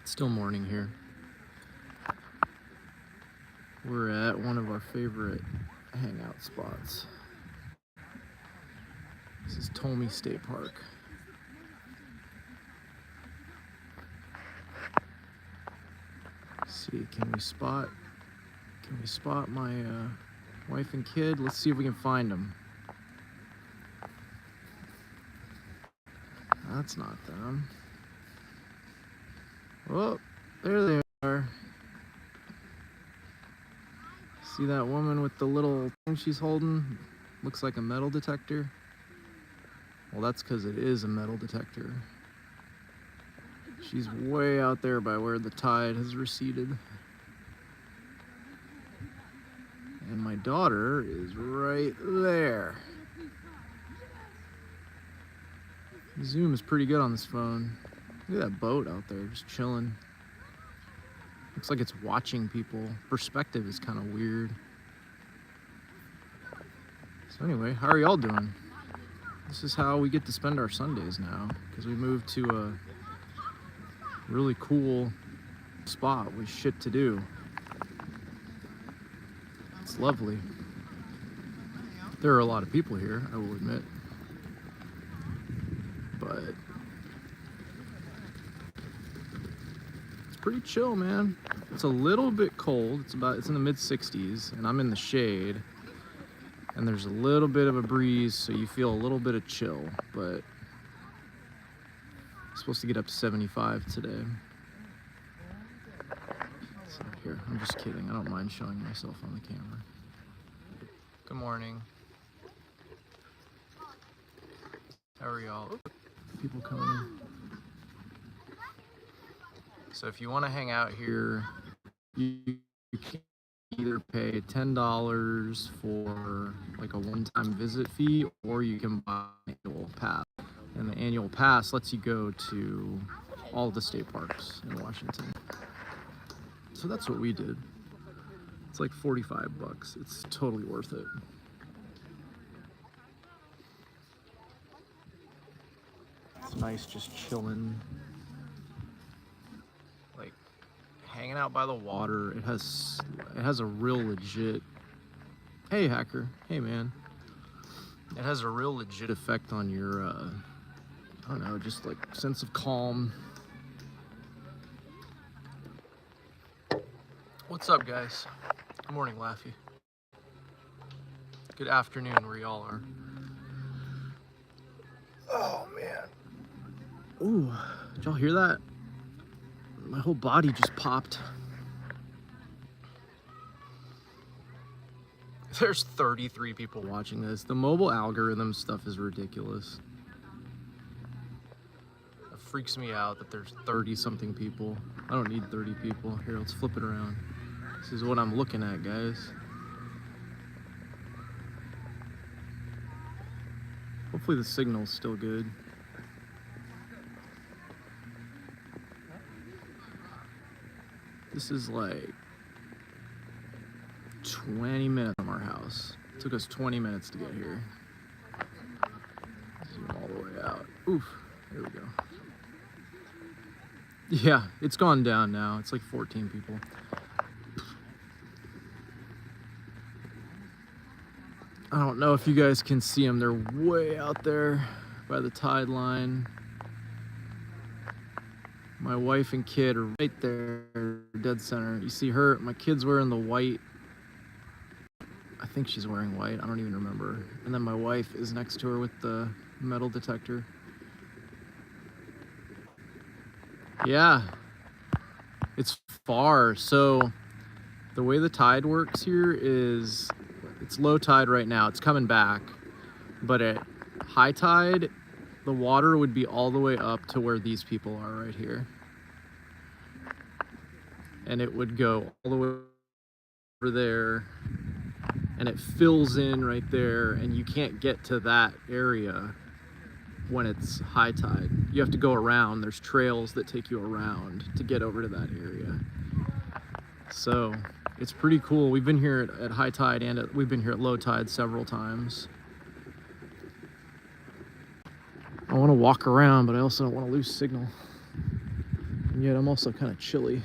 Still morning here. We're at one of our favorite hangout spots. This is Tolmie State Park. Let's see, can we spot my wife and kid? Let's see if we can find them. That's not them. Oh, there they are. See that woman with the little thing she's holding? Looks like a metal detector. Well, that's because it is a metal detector. She's way out there by where the tide has receded. And my daughter is right there. The zoom is pretty good on this phone. Look at that boat out there just chilling. Looks like it's watching people. Perspective is kind of weird. So anyway, how are y'all doing? This is how we get to spend our Sundays now, because we moved to a really cool spot with shit to do. It's lovely. There are a lot of people here, I will admit. But it's pretty chill, man. It's a little bit cold. It's in the mid-60s, and I'm in the shade. And there's a little bit of a breeze, so you feel a little bit of chill, but it's supposed to get up to 75 today. So here, I'm just kidding. I don't mind showing myself on the camera. Good morning. How are y'all? People coming in. So if you want to hang out here, you can either pay $10 for like a one-time visit fee, or you can buy an annual pass. And the annual pass lets you go to all the state parks in Washington. So that's what we did. It's like 45 bucks. It's totally worth it. It's nice just chilling, like hanging out by the water. It has a real legit, hey hacker, hey man. It has a real legit effect on your, I don't know, just like sense of calm. What's up, guys? Good morning, Laffy. Good afternoon, where y'all are. Oh, man. Ooh, did y'all hear that? My whole body just popped. There's 33 people watching this. The mobile algorithm stuff is ridiculous. It freaks me out that there's 30-something people. I don't need 30 people. Here, let's flip it around. This is what I'm looking at, guys. Hopefully the signal's still good. This is like 20 minutes from our house. It took us 20 minutes to get here. Zoom all the way out. Oof, there we go. Yeah, it's gone down now. It's like 14 people. I don't know if you guys can see them. They're way out there by the tide line. My wife and kid are right there, dead center. You see her, my kid's wearing the white. I think she's wearing white, I don't even remember. And then my wife is next to her with the metal detector. Yeah, it's far. So the way the tide works here is, it's low tide right now, it's coming back. But at high tide, the water would be all the way up to where these people are right here. And it would go all the way over there, and it fills in right there, and you can't get to that area when it's high tide. You have to go around. There's trails that take you around to get over to that area. So it's pretty cool. We've been here at high tide, and we've been here at low tide several times. I want to walk around, but I also don't want to lose signal. And yet I'm also kind of chilly.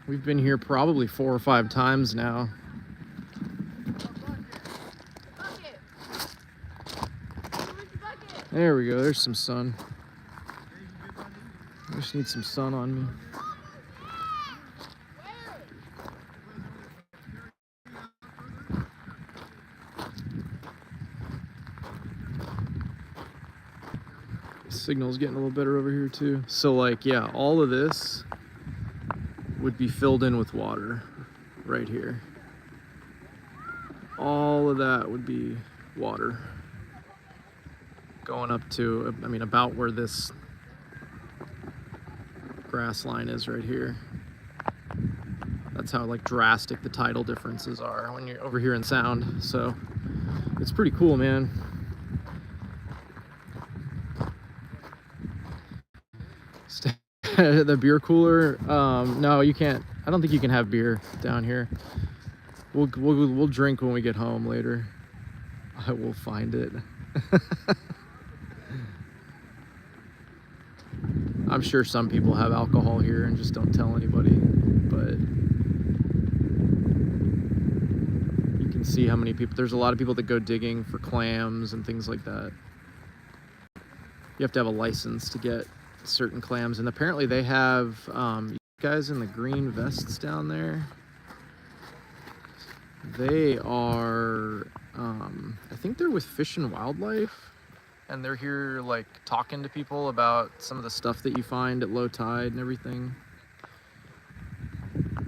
We've been here probably 4 or 5 times now. There we go, there's some sun. I just need some sun on me. The signal's getting a little better over here too. So like, yeah, all of this would be filled in with water right here. All of that would be water. Going up to, I mean, about where this grass line is right here. That's how like drastic the tidal differences are when you're over here in Sound. So it's pretty cool, man. The beer cooler, no, you can't. I don't think you can have beer down here. We'll drink when we get home later. I will find it. I'm sure some people have alcohol here and just don't tell anybody, but you can see how many people, there's a lot of people that go digging for clams and things like that. You have to have a license to get certain clams, and apparently they have, you guys in the green vests down there, they are, I think they're with Fish and Wildlife. And they're here like talking to people about some of the stuff that you find at low tide and everything.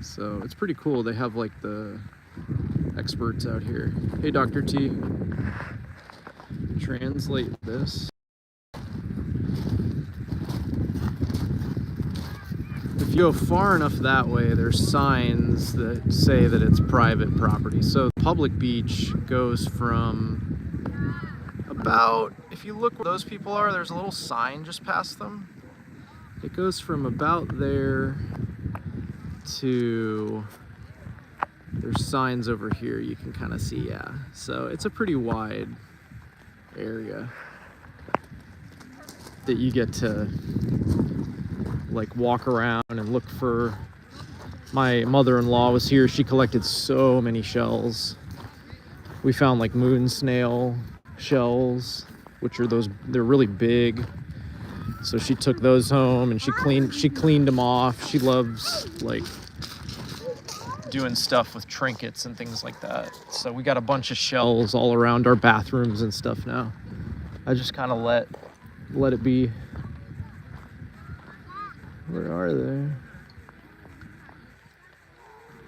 So it's pretty cool. They have like the experts out here. Hey, Dr. T, translate this. If you go far enough that way, there's signs that say that it's private property. So public beach goes from about, if you look where those people are, there's a little sign just past them. It goes from about there to, there's signs over here you can kind of see, yeah. So it's a pretty wide area that you get to like walk around and look for. My mother-in-law was here, she collected so many shells. We found like moon snail shells, which are those, they're really big. So she took those home and she cleaned them off. She loves like doing stuff with trinkets and things like that. So we got a bunch of shells all around our bathrooms and stuff now. I just kind of let it be. Where are they?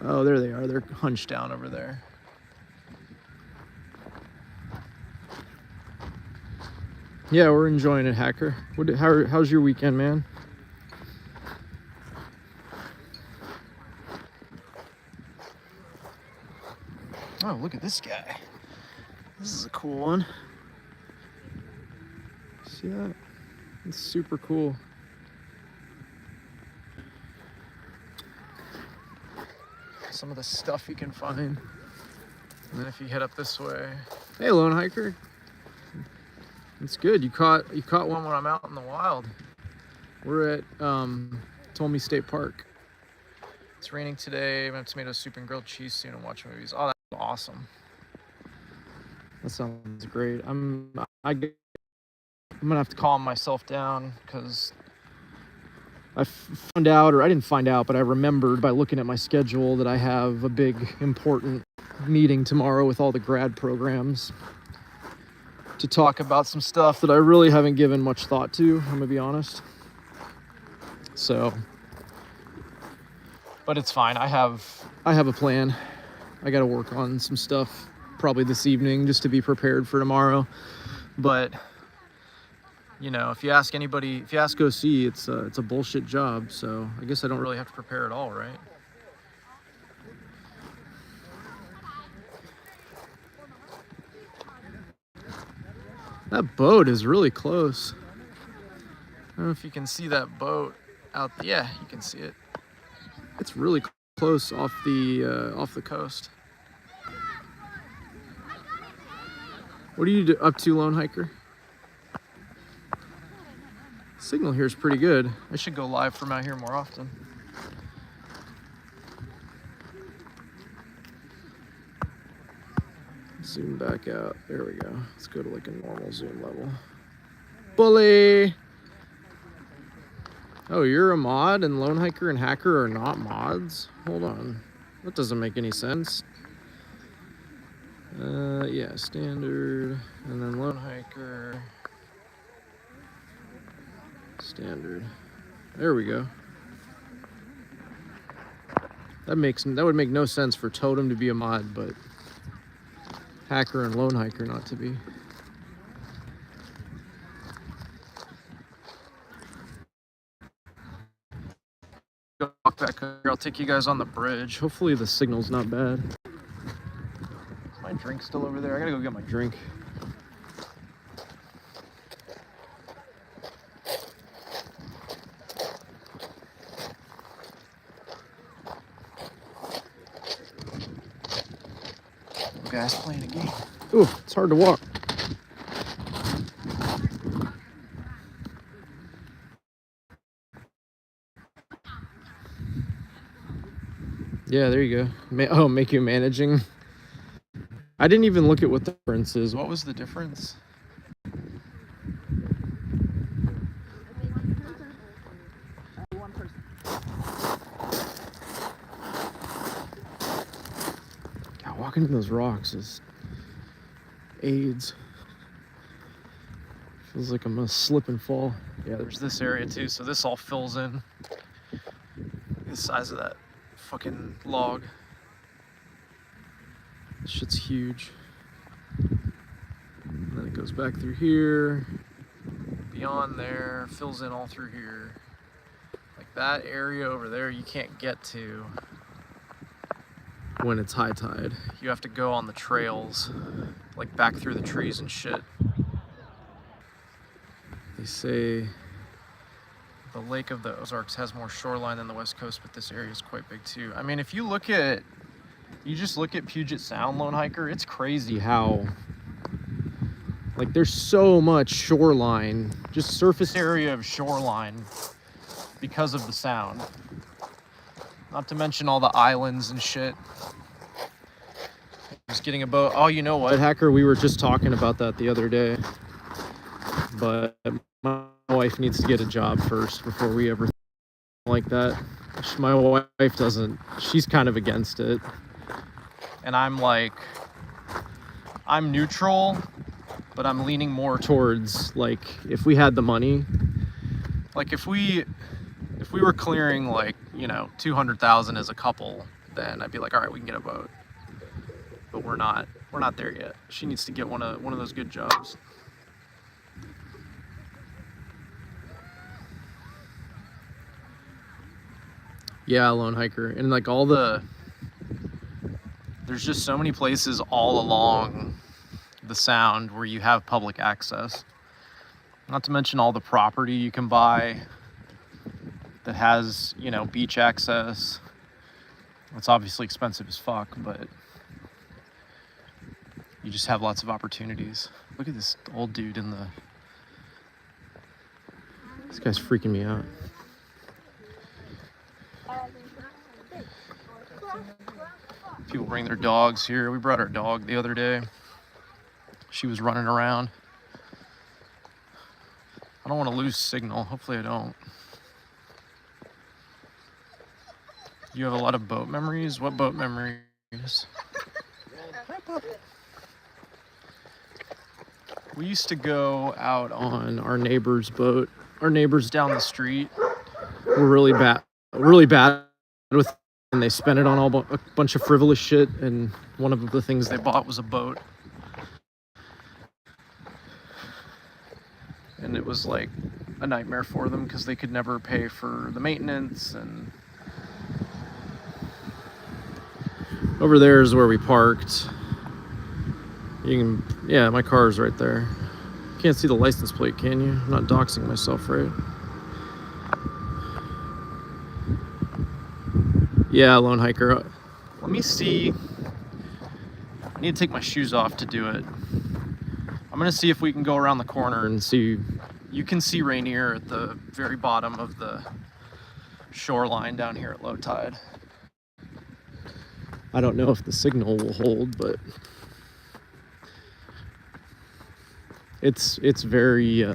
Oh, there they are. They're hunched down over there. Yeah, we're enjoying it, Hacker. How's your weekend, man? Oh, look at this guy. This is a cool one. See that? It's super cool. Some of the stuff you can find. And then if you head up this way. Hey, lone hiker. It's good. You caught one when I'm out in the wild. We're at Tolmie State Park. It's raining today. I'm gonna have tomato soup and grilled cheese soon and watch movies. Oh, that's awesome. That sounds great. I'm gonna have to calm myself down because I found out, or I didn't find out, but I remembered by looking at my schedule that I have a big important meeting tomorrow with all the grad programs to talk about some stuff that I really haven't given much thought to, I'm gonna be honest. So, but it's fine. I have a plan. I gotta work on some stuff probably this evening just to be prepared for tomorrow. But you know, if you ask anybody, if you ask OC, it's a bullshit job. So I guess I don't really have to prepare at all, right? That boat is really close. I don't know if you can see that boat out. Yeah, you can see it. It's really close off the coast. What are you up to, lone hiker? Signal here is pretty good. I should go live from out here more often. Zoom back out. There we go. Let's go to like a normal zoom level. Bully! Oh, you're a mod and Lone Hiker and Hacker are not mods? Hold on. That doesn't make any sense. Yeah, standard. And then Lone Hiker. Standard. There we go. That would make no sense for Totem to be a mod, but Hacker and Lone Hiker not to be. Walk back here. I'll take you guys on the bridge. Hopefully the signal's not bad. Is my drink still over there? I gotta go get my drink. Guys playing a game. Ooh, it's hard to walk. Yeah, there you go. Make you managing. I didn't even look at what the difference is. What was the difference? God, walking in those rocks is AIDS. Feels like I'm gonna slip and fall. Yeah, there's this area too, so this all fills in the size of that fucking log. This shit's huge. And then it goes back through here, beyond there, fills in all through here. Like that area over there you can't get to when it's high tide. You have to go on the trails, like back through the trees and shit. They say the Lake of the Ozarks has more shoreline than the West Coast, but this area is quite big too. I mean, if you just look at Puget Sound, Lone Hiker, it's crazy how, like, there's so much shoreline, just surface area of shoreline because of the sound. Not to mention all the islands and shit. Just getting a boat. Oh, you know what, Hacker? We were just talking about that the other day. But my wife needs to get a job first before we ever like that. My wife doesn't. She's kind of against it. And I'm like, I'm neutral, but I'm leaning more towards, like, if we had the money, like if we were clearing, like, you know, 200,000 as a couple, then I'd be like, all right, we can get a boat. But we're not there yet. She needs to get one of those good jobs. Yeah, Lone Hiker. And like there's just so many places all along the Sound where you have public access. Not to mention all the property you can buy that has, you know, beach access. It's obviously expensive as fuck, but you just have lots of opportunities. Look at this old dude this guy's freaking me out. People bring their dogs here. We brought our dog the other day. She was running around. I don't want to lose signal. Hopefully I don't. You have a lot of boat memories? What boat memories? We used to go out on our neighbor's boat. Our neighbors down the street were really bad with, and they spent it on a bunch of frivolous shit, and one of the things they bought was a boat. And it was like a nightmare for them because they could never pay for the maintenance. And over there is where we parked. Yeah, my car is right there. Can't see the license plate, can you? I'm not doxing myself, right? Yeah, Lone Hiker. Let me see. I need to take my shoes off to do it. I'm gonna see if we can go around the corner and see. You can see Rainier at the very bottom of the shoreline down here at low tide. I don't know if the signal will hold, but it's very,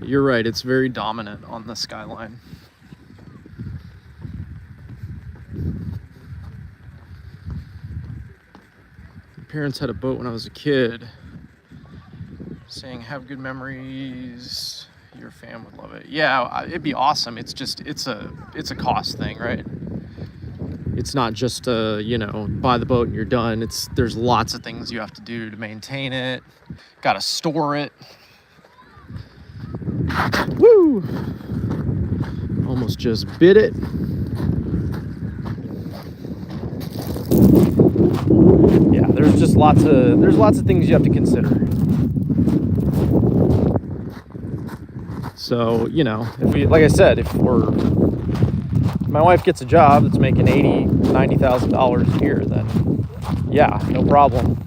you're right, it's very dominant on the skyline. My parents had a boat when I was a kid, saying have good memories, your fam would love it. Yeah, it'd be awesome. It's just, it's a cost thing, right? It's not just you know, buy the boat and you're done. There's lots of things you have to do to maintain it. Gotta store it. Woo! Almost just bit it. Yeah, there's lots of things you have to consider. So, you know, like I said, if my wife gets a job that's making $80,000, $90,000 a year, then yeah, no problem.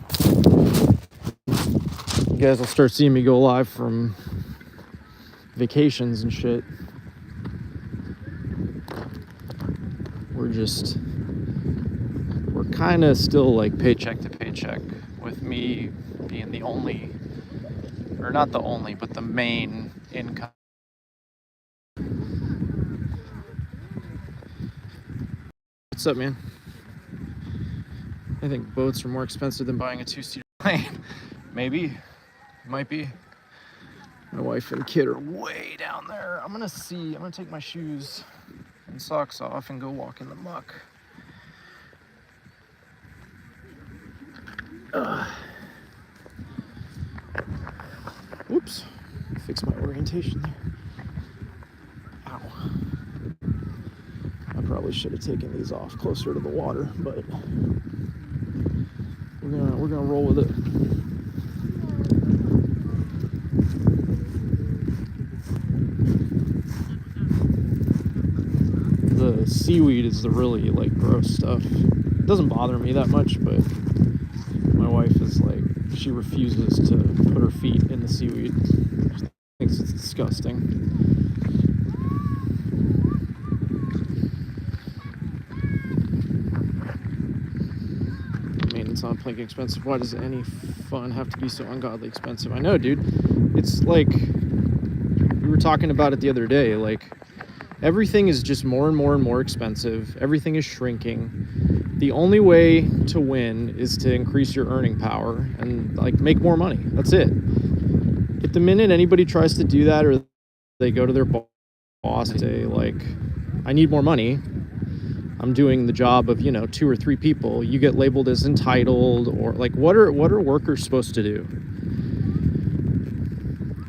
You guys will start seeing me go live from vacations and shit. We're kind of still like paycheck to paycheck, with me being the only, or not the only, but the main income. What's up, man? I think boats are more expensive than buying a 2-seater plane. Maybe, might be. My wife and kid are way down there. I'm gonna take my shoes and socks off and go walk in the muck. Oops, fix my orientation there. Ow. I probably should have taken these off closer to the water, but we're gonna roll with it. The seaweed is the really like gross stuff. It doesn't bother me that much, but my wife is like, she refuses to put her feet in the seaweed. She thinks it's disgusting. Maintenance on plane expensive. Why does any fun have to be so ungodly expensive? I know, dude. It's like, we were talking about it the other day, like, everything is just more and more and more expensive. Everything is shrinking. The only way to win is to increase your earning power and like make more money. That's it. If the minute anybody tries to do that, or they go to their boss and say like, I need more money, I'm doing the job of, you know, 2 or 3 people, you get labeled as entitled, or like, what are workers supposed to do?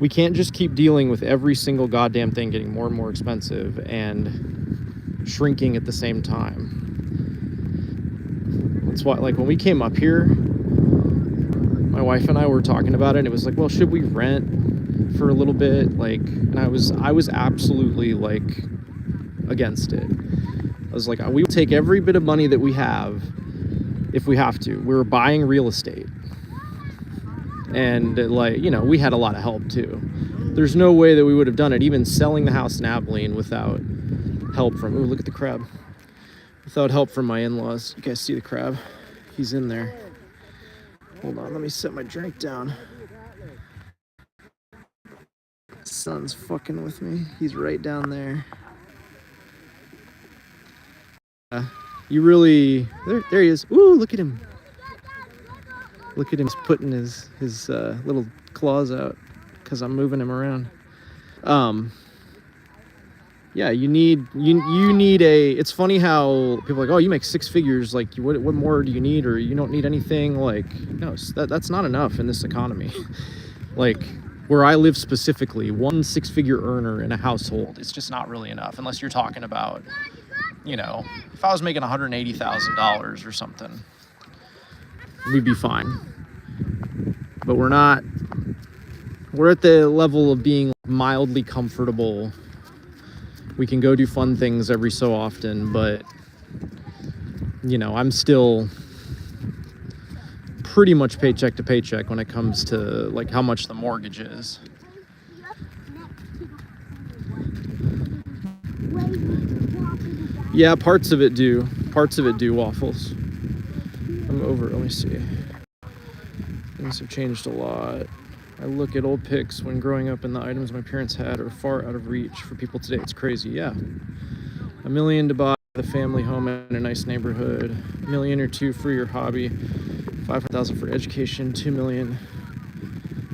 We can't just keep dealing with every single goddamn thing getting more and more expensive and shrinking at the same time. That's why, like, when we came up here, my wife and I were talking about it, and it was like, well, should we rent for a little bit? Like, and I was absolutely like against it. I was like, we will take every bit of money that we have if we have to. We were buying real estate. And like, you know, we had a lot of help too. There's no way that we would have done it, even selling the house in Abilene, without help from, ooh, look at the crab. Without help from my in-laws. You guys see the crab? He's in there. Hold on, let me set my drink down. Son's fucking with me. He's right down there. You really, there he is. Ooh, look at him. Look at him putting his little claws out because I'm moving him around. Yeah, you need a, it's funny how people are like, oh, you make 6 figures, like what more do you need, or you don't need anything. Like, no, that's not enough in this economy. Like, where I live specifically, 1 6-figure earner in a household, it's just not really enough, unless you're talking about, you know, if I was making $180,000 or something, we'd be fine. But we're not. We're at the level of being mildly comfortable. We can go do fun things every so often, but, you know, I'm still pretty much paycheck to paycheck when it comes to like how much the mortgage is. Yeah, parts of it do. Parts of it do waffles. I'm over, let me see. Things have changed a lot. I look at old pics when growing up and the items my parents had are far out of reach for people today. It's crazy, yeah. $1 million to buy the family home in a nice neighborhood. $1 million or $2 million for your hobby. $500,000 for education. $2 million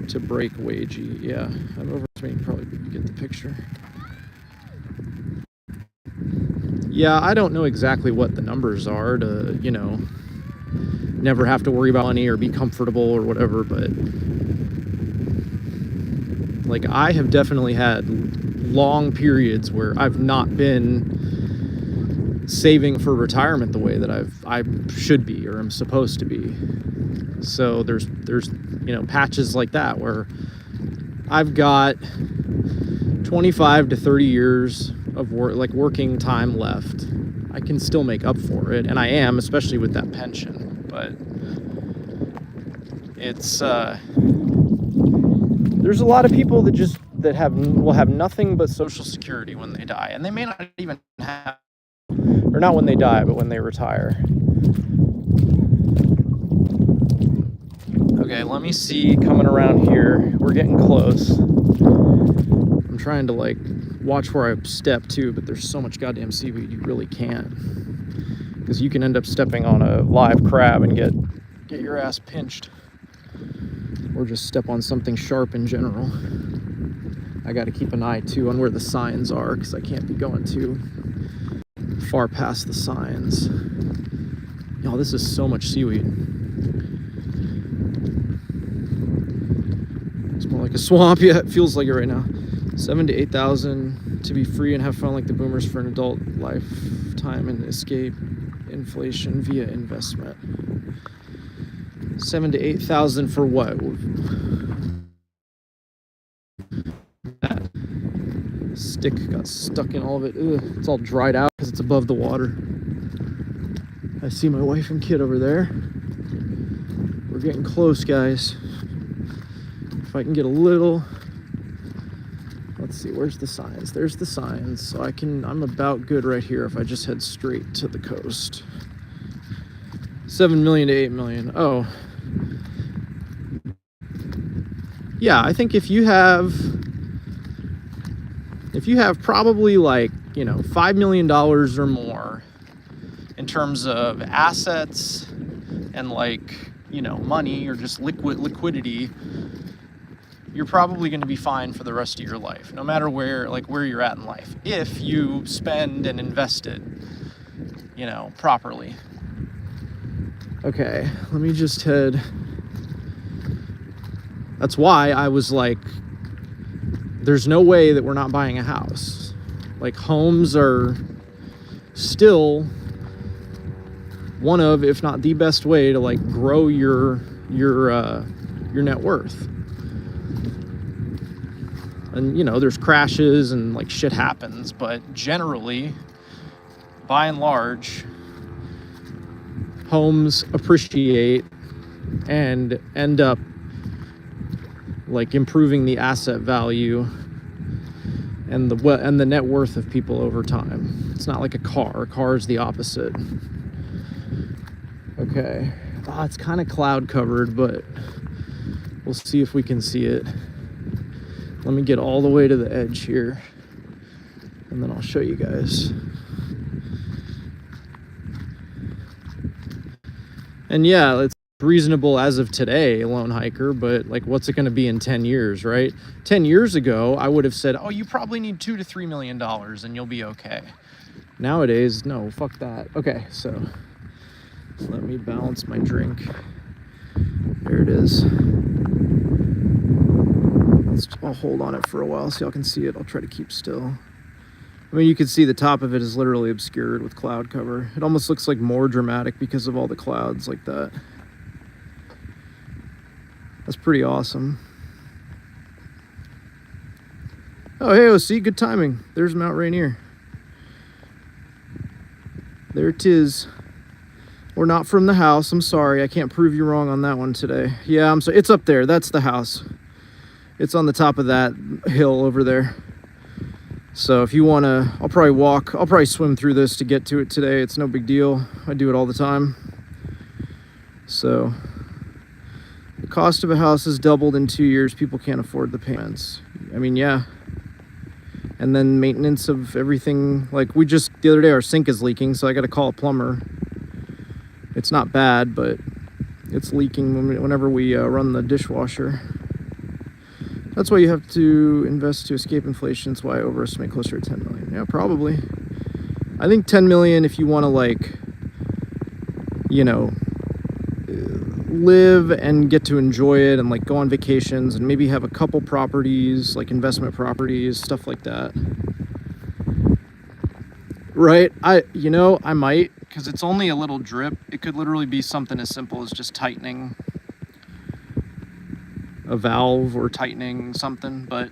to break wagey. Yeah, I'm over. I mean, probably get the picture. Yeah, I don't know exactly what the numbers are to, you know, never have to worry about money or be comfortable or whatever, but like I have definitely had long periods where I've not been saving for retirement the way that I should be or am supposed to be. So there's you know, patches like that where I've got 25 to 30 years of working time left. I can still make up for it, and I am, especially with that pension. But it's there's a lot of people that will have nothing but Social Security when they die, and they may not even have, or not when they die, but when they retire. Okay, let me see, coming around here, we're getting close. I'm trying to like watch where I step too, but there's so much goddamn seaweed you really can't, because you can end up stepping on a live crab and get your ass pinched, or just step on something sharp in general. I got to keep an eye too on where the signs are, because I can't be going too far past the signs. Y'all, this is so much seaweed. It's more like a swamp. Yeah, it feels like it right now. 7,000 to 8,000 to be free and have fun like the boomers for an adult lifetime and escape inflation via investment. 7,000 to 8,000 for what? That stick got stuck in all of it. Ugh, it's all dried out because it's above the water. I see my wife and kid over there. We're getting close, guys. If I can get a little. Let's see, where's the signs? There's the signs. So I'm about good right here if I just head straight to the coast. 7 million to 8 million. Oh. Yeah, I think if you have probably like, you know, $5 million or more in terms of assets and like, you know, money or just liquidity, you're probably going to be fine for the rest of your life, no matter where you're at in life, if you spend and invest it, you know, properly. Okay, let me just head. That's why I was like, there's no way that we're not buying a house. Like, homes are still one of, if not the best way to like grow your net worth. And, you know, there's crashes and like shit happens, but generally, by and large, homes appreciate and end up like improving the asset value and the net worth of people over time. It's not like a car. A car is the opposite. Okay. Oh, it's kind of cloud covered, but we'll see if we can see it. Let me get all the way to the edge here, and then I'll show you guys. And yeah, it's reasonable as of today, lone hiker, but like, what's it going to be in 10 years, right? 10 years ago, I would have said, oh, you probably need $2 to $3 million and you'll be okay. Nowadays, no, fuck that. Okay, so let me balance my drink. There it is. I'll hold on it for a while so y'all can see it. I'll try to keep still. I mean, you can see the top of it is literally obscured with cloud cover. It almost looks like more dramatic because of all the clouds like that. That's pretty awesome. Oh, hey, OC, good timing. There's Mount Rainier. There it is. Or not from the house. I'm sorry. I can't prove you wrong on that one today. Yeah, I'm sorry. It's up there. That's the house. It's on the top of that hill over there. So if you want to, I'll probably swim through this to get to it today. It's no big deal. I do it all the time. So the cost of a house has doubled in 2 years. People can't afford the payments. I mean, yeah. And then maintenance of everything. Like the other day, our sink is leaking, so I got to call a plumber. It's not bad, but it's leaking whenever we run the dishwasher. That's why you have to invest to escape inflation. That's why I overestimate closer to 10 million. Yeah, probably. I think 10 million if you want to, like, you know, live and get to enjoy it and, like, go on vacations and maybe have a couple properties, like investment properties, stuff like that. Right? I might, because it's only a little drip. It could literally be something as simple as just tightening a valve or tightening something, but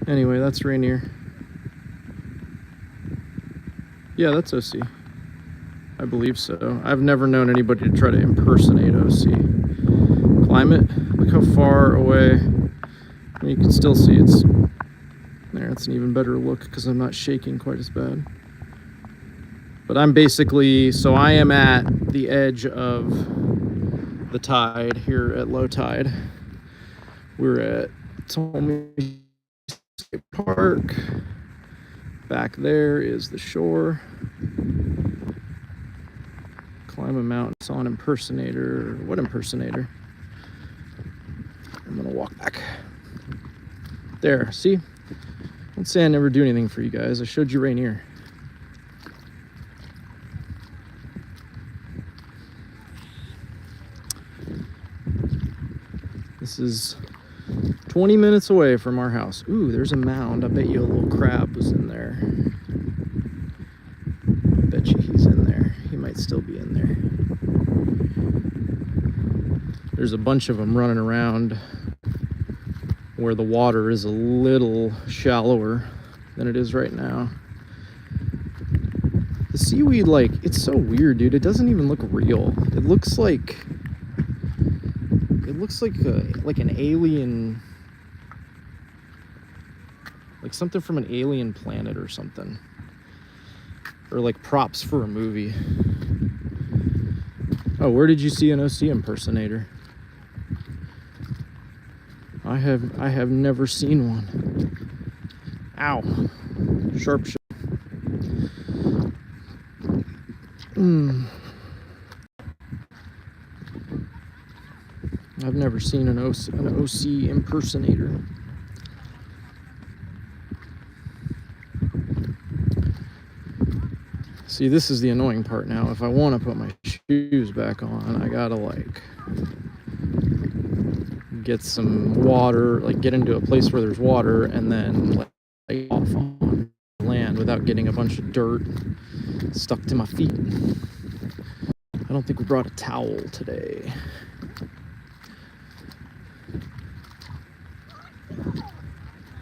anyway, that's Rainier. Yeah, that's OC. I believe so. I've never known anybody to try to impersonate OC. Climate, look how far away. I mean, you can still see it's there. It's an even better look because I'm not shaking quite as bad. But I'm basically, so I am at the edge of the tide here at low tide. We're at Tolmie Park. Back there is the shore. Climb a mountain. It's on impersonator. What impersonator? I'm gonna walk back. There, see? Don't say I never do anything for you guys. I showed you Rainier. This is 20 minutes away from our house. Ooh, there's a mound. I bet you a little crab was in there. I bet you he's in there. He might still be in there. There's a bunch of them running around where the water is a little shallower than it is right now. The seaweed, like, it's so weird, dude. It doesn't even look real. It looks like an alien, like something from an alien planet or something, or like props for a movie. Oh, where did you see an OC impersonator? I have never seen one. Ow, sharp shot. I've never seen an OC impersonator. See, this is the annoying part now. If I want to put my shoes back on, I gotta, like, get some water, like get into a place where there's water, and then like off on land without getting a bunch of dirt stuck to my feet. I don't think we brought a towel today.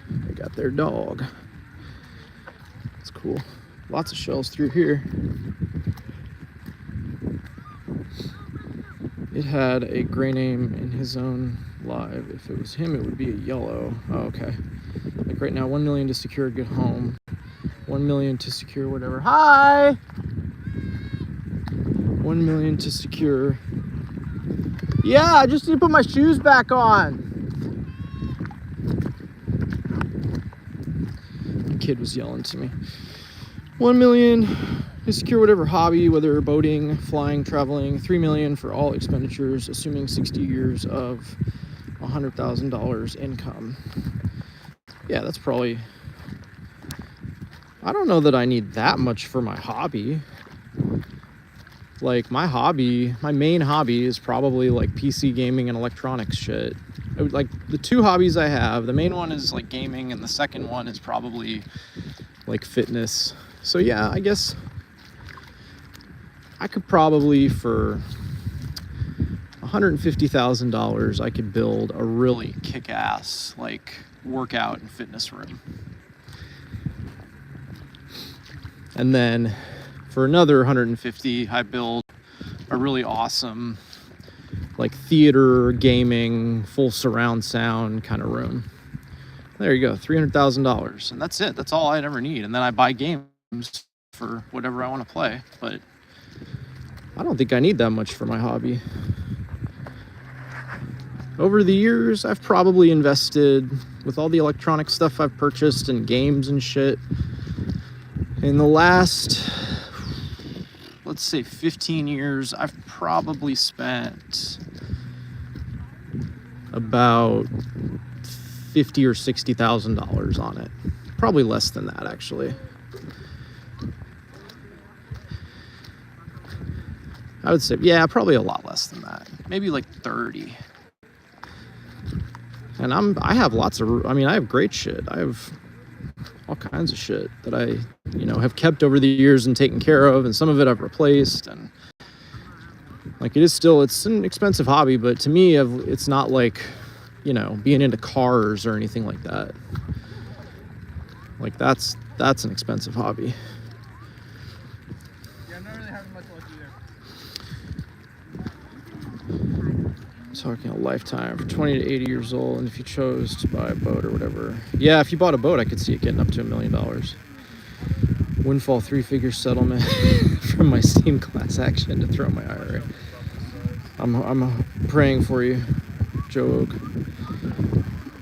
They got their dog. It's cool. Lots of shells through here. It had a gray name in his own live. If it was him, it would be a yellow. Oh, okay. Like right now, 1 million to secure a good home. 1 million to secure whatever. Hi! 1 million to secure. Yeah, I just need to put my shoes back on. The kid was yelling to me. 1 million to secure whatever hobby, whether boating, flying, traveling. 3 million for all expenditures, assuming 60 years of $100,000 income. Yeah, that's probably, I don't know that I need that much for my hobby. Like my main hobby is probably like PC gaming and electronics shit. Like the two hobbies I have, the main one is like gaming and the second one is probably like fitness. So yeah, I guess I could probably, for $150,000, I could build a really kick-ass like workout and fitness room. And then for for another 150, I built a really awesome, like, theater, gaming, full surround sound kind of room. There you go, $300,000, and that's it. That's all I'd ever need. And then I buy games for whatever I want to play, but I don't think I need that much for my hobby. Over the years, I've probably invested, with all the electronic stuff I've purchased and games and shit, in the last, let's say 15 years, I've probably spent about $50,000 or $60,000 on it. Probably less than that, actually. I would say, yeah, probably a lot less than that. Maybe like 30. And I have lots of, I have great shit. I have all kinds of shit that I, have kept over the years and taken care of, and some of it I've replaced. And like, it's an expensive hobby, but to me, it's not like, being into cars or anything like that. Like, that's an expensive hobby. Yeah, I'm not really having much luck either. Talking a lifetime for 20 to 80 years old, and if you chose to buy a boat or whatever. Yeah, if you bought a boat, I could see it getting up to $1 million. Windfall 3-figure settlement from my Steam class action to throw in my IRA. I'm praying for you, Joe Oak.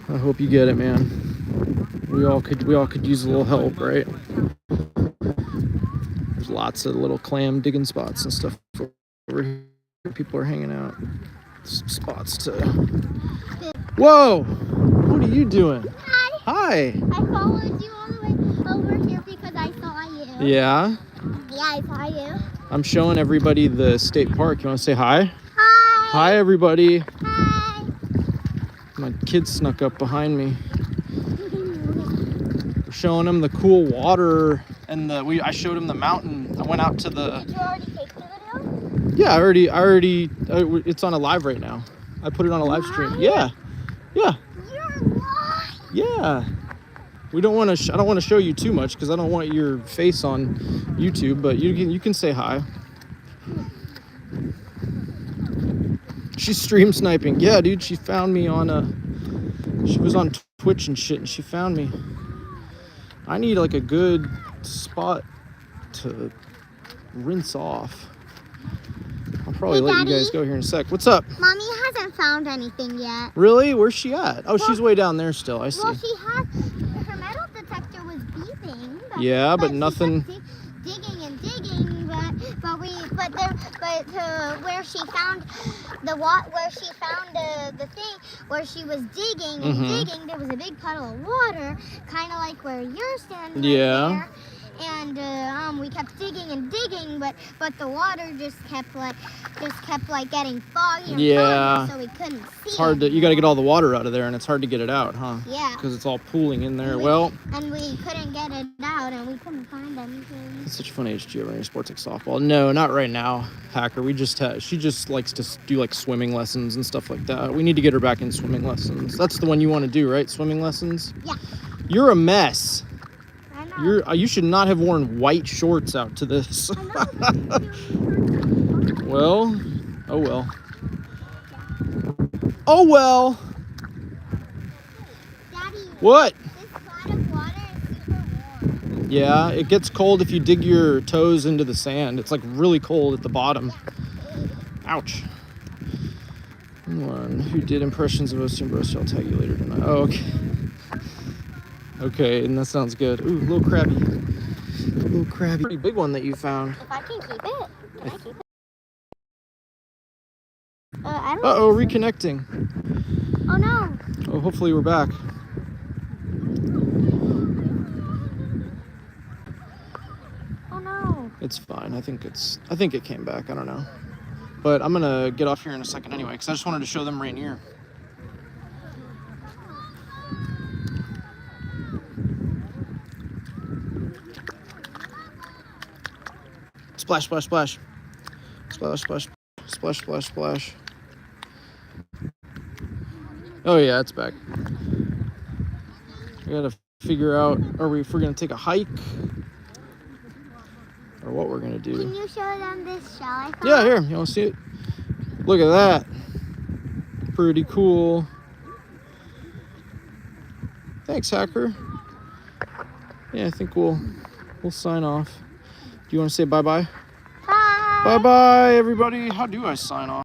I hope you get it, man. We all could use a little help, right? There's lots of little clam digging spots and stuff over here. People are hanging out. Spots to. Whoa! What are you doing? Hi. Hi. I followed you all the way over here because I saw you. Yeah? Yeah, I saw you. I'm showing everybody the state park. You want to say hi? Hi. Hi, everybody. Hi. My kids snuck up behind me. We're showing them the cool water, and I showed them the mountain. I went out to the. Did you already take the video? Yeah, I already. It's on a live right now. I put it on a live stream. Yeah. You're live. Yeah. We don't want to. I don't want to show you too much because I don't want your face on YouTube. But you can say hi. She's stream sniping. Yeah, dude. She found me on She was on Twitch and shit, and she found me. I need like a good spot to rinse off. I'll probably let Daddy, you guys go here in a sec. What's up? Mommy hasn't found anything yet. Really? Where's she at? Oh, she's way down there still. I see. Well, her metal detector was beeping. But nothing. Digging and digging, but where she found the thing where she was digging and digging, there was a big puddle of water, kind of like where you're standing. Yeah. Right there. And we kept digging and digging, but the water just kept getting foggy and foggy, so we couldn't see. It's hard to. You got to get all the water out of there, and it's hard to get it out, huh? Yeah. Because it's all pooling in there. And we couldn't get it out, and we couldn't find anything. It's such a fun age. Do you have any sports like softball? No, not right now, Hacker. She just likes to do like swimming lessons and stuff like that. We need to get her back in swimming lessons. That's the one you want to do, right? Swimming lessons. Yeah. You're a mess. I know. You should not have worn white shorts out to this. Well, oh well. Oh well. Daddy, What? this pot of water is super warm. Yeah, it gets cold if you dig your toes into the sand. It's like really cold at the bottom. Ouch. One who did impressions of Austin Bros. I'll tag you later tonight. Oh, okay. Okay, and that sounds good. Ooh, little crabby. Little crabby. Pretty big one that you found. If I can keep it, can I keep it? I don't Uh-oh, reconnecting. Oh no. Oh, hopefully we're back. Oh no. It's fine. I think it came back. I don't know. But I'm gonna get off here in a second anyway, because I just wanted to show them Rainier. Splash, splash, splash. Splash, splash, splash, splash, splash. Oh yeah, it's back. I gotta figure out, if we're gonna take a hike, or what we're gonna do. Can you show them this shell I found? Yeah, here. You want to see it? Look at that. Pretty cool. Thanks, Hacker. Yeah, I think we'll sign off. Do you want to say bye-bye? Bye. Bye-bye, everybody. How do I sign off?